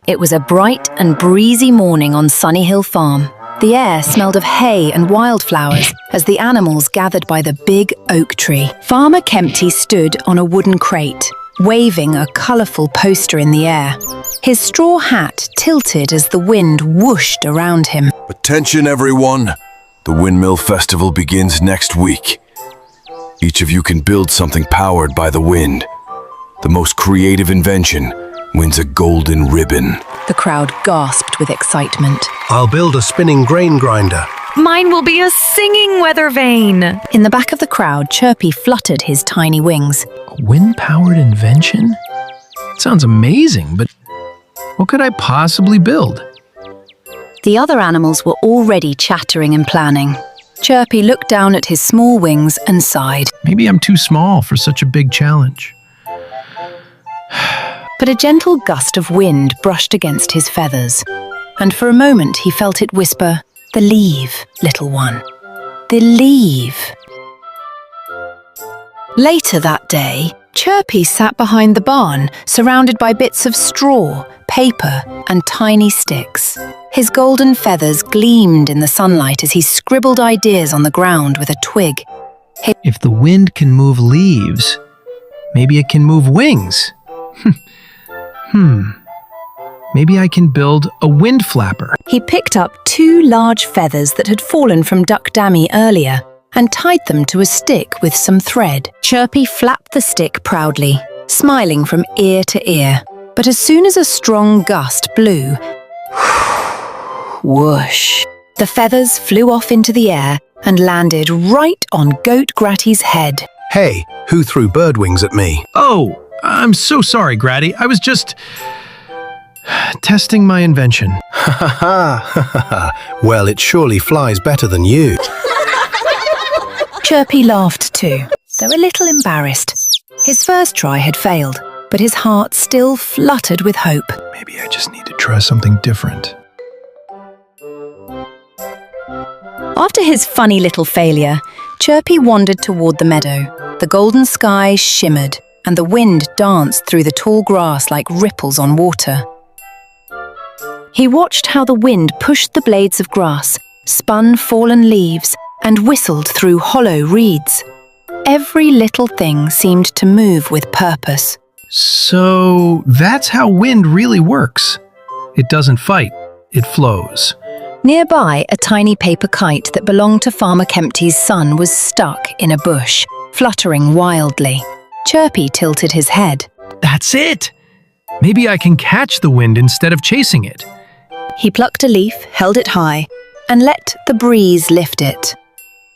It was a bright and breezy morning on Sunny Hill Farm. The air smelled of hay and wildflowers as the animals gathered by the big oak tree. Farmer Kempty stood on a wooden crate, waving a colourful poster in the air. His straw hat tilted as the wind whooshed around him. Attention everyone! The Windmill Festival begins next week. Each of you can build something powered by the wind. The most creative invention wins a golden ribbon. The crowd gasped with excitement. I'll build a spinning grain grinder. Mine will be a singing weather vane. In the back of the crowd, Chirpy fluttered his tiny wings. A wind-powered invention? Sounds amazing, but what could I possibly build? The other animals were already chattering and planning. Chirpy looked down at his small wings and sighed. Maybe I'm too small for such a big challenge. But a gentle gust of wind brushed against his feathers, and for a moment he felt it whisper, "The leave, little one, the leave." Later that day, Chirpy sat behind the barn, surrounded by bits of straw, paper, and tiny sticks. His golden feathers gleamed in the sunlight as he scribbled ideas on the ground with a twig. If the wind can move leaves, maybe it can move wings. Maybe I can build a wind flapper. He picked up 2 large feathers that had fallen from Duck Dammy earlier and tied them to a stick with some thread. Chirpy flapped the stick proudly, smiling from ear to ear. But as soon as a strong gust blew, whoosh, the feathers flew off into the air and landed right on Goat Gratty's head. Hey, who threw bird wings at me? Oh, I'm so sorry, Gratty. I was just testing my invention. Ha ha ha. Well, it surely flies better than you. Chirpy laughed too, though a little embarrassed. His first try had failed, but his heart still fluttered with hope. Maybe I just need to try something different. After his funny little failure, Chirpy wandered toward the meadow. The golden sky shimmered, and the wind danced through the tall grass like ripples on water. He watched how the wind pushed the blades of grass, spun fallen leaves, and whistled through hollow reeds. Every little thing seemed to move with purpose. So that's how wind really works. It doesn't fight, it flows. Nearby, a tiny paper kite that belonged to Farmer Kempty's son was stuck in a bush, fluttering wildly. Chirpy tilted his head. That's it! Maybe I can catch the wind instead of chasing it. He plucked a leaf, held it high, and let the breeze lift it.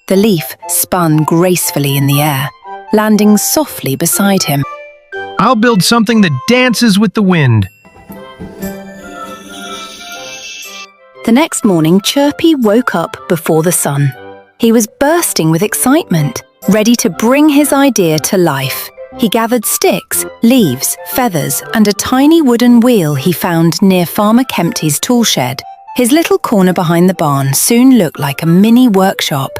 The leaf spun gracefully in the air, landing softly beside him. I'll build something that dances with the wind. The next morning, Chirpy woke up before the sun. He was bursting with excitement, ready to bring his idea to life. He gathered sticks, leaves, feathers, and a tiny wooden wheel he found near Farmer Kempty's tool shed. His little corner behind the barn soon looked like a mini workshop.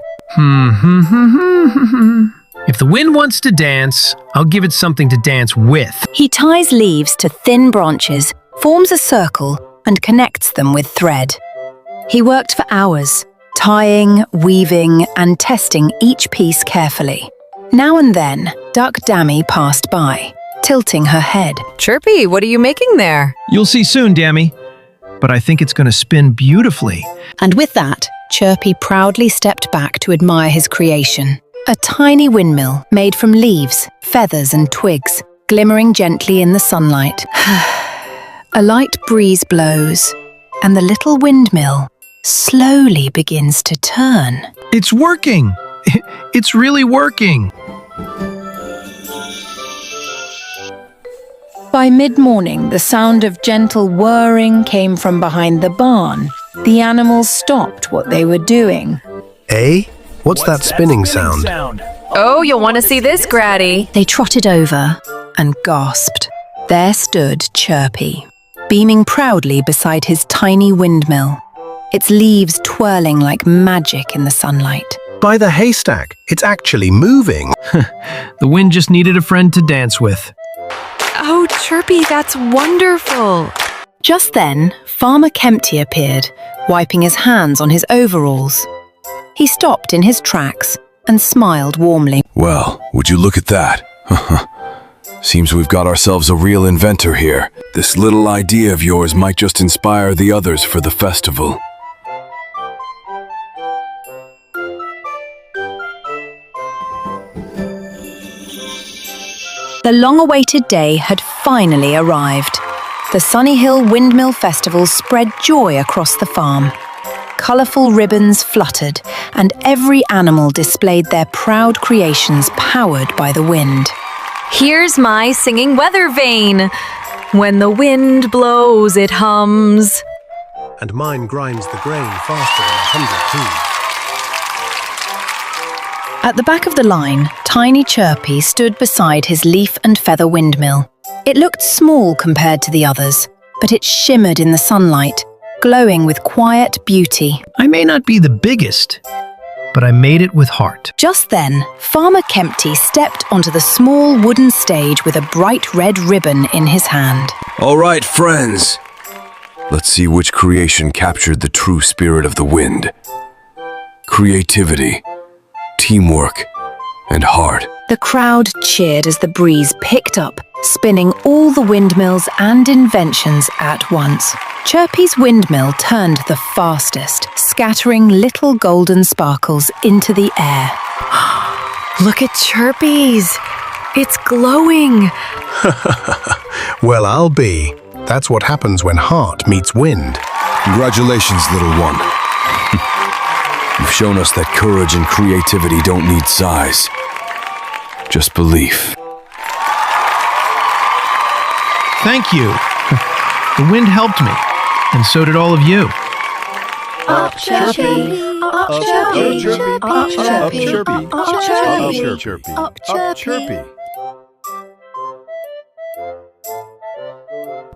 If the wind wants to dance, I'll give it something to dance with. He ties leaves to thin branches, forms a circle, and connects them with thread. He worked for hours, tying, weaving, and testing each piece carefully. Now and then, Duck Dammy passed by, tilting her head. Chirpy, what are you making there? You'll see soon, Dammy. But I think it's going to spin beautifully. And with that, Chirpy proudly stepped back to admire his creation. A tiny windmill made from leaves, feathers, and twigs, glimmering gently in the sunlight. A light breeze blows, and the little windmill slowly begins to turn. It's working! It's really working! By mid-morning, the sound of gentle whirring came from behind the barn. The animals stopped what they were doing. Eh? What's that spinning sound? Oh, you'll want to see this, Gratty. They trotted over and gasped. There stood Chirpy, beaming proudly beside his tiny windmill, its leaves twirling like magic in the sunlight. By the haystack, it's actually moving. The wind just needed a friend to dance with. Oh, Chirpy, that's wonderful. Just then, Farmer Kempty appeared, wiping his hands on his overalls. He stopped in his tracks and smiled warmly. Well, would you look at that? Seems we've got ourselves a real inventor here. This little idea of yours might just inspire the others for the festival. The long-awaited day had finally arrived. The Sunny Hill Windmill Festival spread joy across the farm. Colourful ribbons fluttered, and every animal displayed their proud creations powered by the wind. Here's my singing weather vane. When the wind blows, it hums. And mine grinds the grain faster than 100 hooves. At the back of the line, tiny Chirpy stood beside his leaf and feather windmill. It looked small compared to the others, but it shimmered in the sunlight, glowing with quiet beauty. I may not be the biggest, but I made it with heart. Just then, Farmer Kempty stepped onto the small wooden stage with a bright red ribbon in his hand. All right, friends. Let's see which creation captured the true spirit of the wind. Creativity, teamwork, and heart. The crowd cheered as the breeze picked up, spinning all the windmills and inventions at once. Chirpy's windmill turned the fastest, scattering little golden sparkles into the air. Look at Chirpy's. It's glowing. Well, I'll be. That's what happens when heart meets wind. Congratulations, little one. You've shown us that courage and creativity don't need size. Just belief. Thank you. The wind helped me, and so did all of you. Up Chirpy, up Chirpy, up Chirpy, up Chirpy, up Chirpy.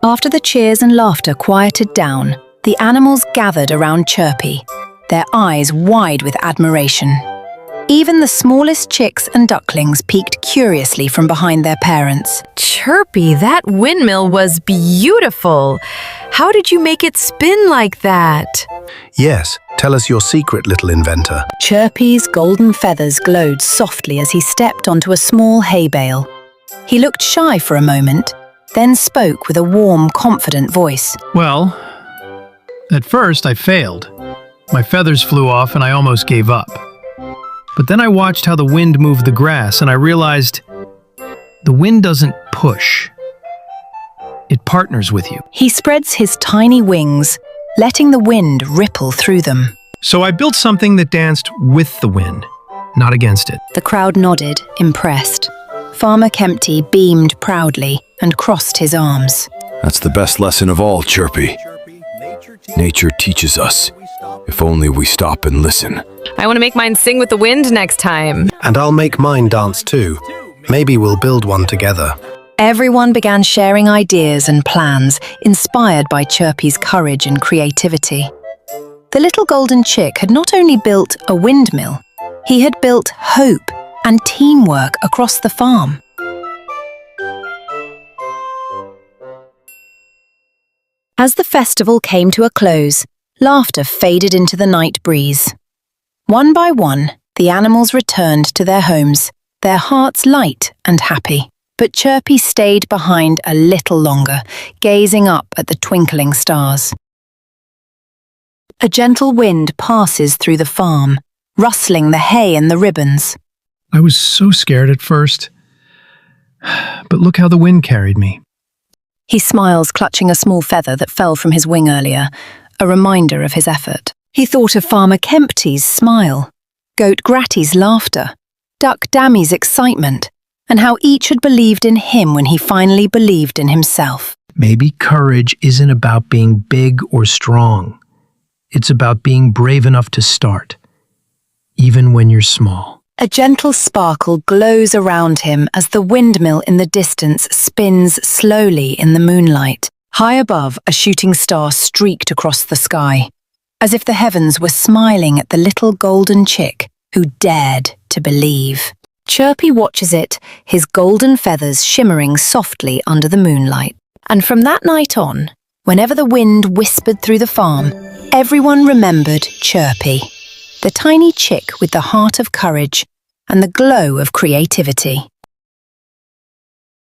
After the cheers and laughter quieted down, the animals gathered around Chirpy, their eyes wide with admiration. Even the smallest chicks and ducklings peeked curiously from behind their parents. Chirpy, that windmill was beautiful. How did you make it spin like that? Yes, tell us your secret, little inventor. Chirpy's golden feathers glowed softly as he stepped onto a small hay bale. He looked shy for a moment, then spoke with a warm, confident voice. Well, at first I failed. My feathers flew off and I almost gave up. But then I watched how the wind moved the grass and I realized the wind doesn't push. It partners with you. He spreads his tiny wings, letting the wind ripple through them. So I built something that danced with the wind, not against it. The crowd nodded, impressed. Farmer Kempty beamed proudly and crossed his arms. That's the best lesson of all, Chirpy. Nature teaches us, if only we stop and listen. I want to make mine sing with the wind next time. And I'll make mine dance too. Maybe we'll build one together. Everyone began sharing ideas and plans, inspired by Chirpy's courage and creativity. The little golden chick had not only built a windmill, he had built hope and teamwork across the farm. As the festival came to a close, laughter faded into the night breeze. One by one, the animals returned to their homes, their hearts light and happy. But Chirpy stayed behind a little longer, gazing up at the twinkling stars. A gentle wind passes through the farm, rustling the hay and the ribbons. I was so scared at first, but look how the wind carried me. He smiles, clutching a small feather that fell from his wing earlier, a reminder of his effort. He thought of Farmer Kempty's smile, Goat Gratty's laughter, Duck Dammy's excitement, and how each had believed in him when he finally believed in himself. Maybe courage isn't about being big or strong. It's about being brave enough to start, even when you're small. A gentle sparkle glows around him as the windmill in the distance spins slowly in the moonlight. High above, a shooting star streaked across the sky, as if the heavens were smiling at the little golden chick who dared to believe. Chirpy watches it, his golden feathers shimmering softly under the moonlight. And from that night on, Whenever the wind whispered through the farm, everyone remembered Chirpy, the tiny chick with the heart of courage and the glow of creativity.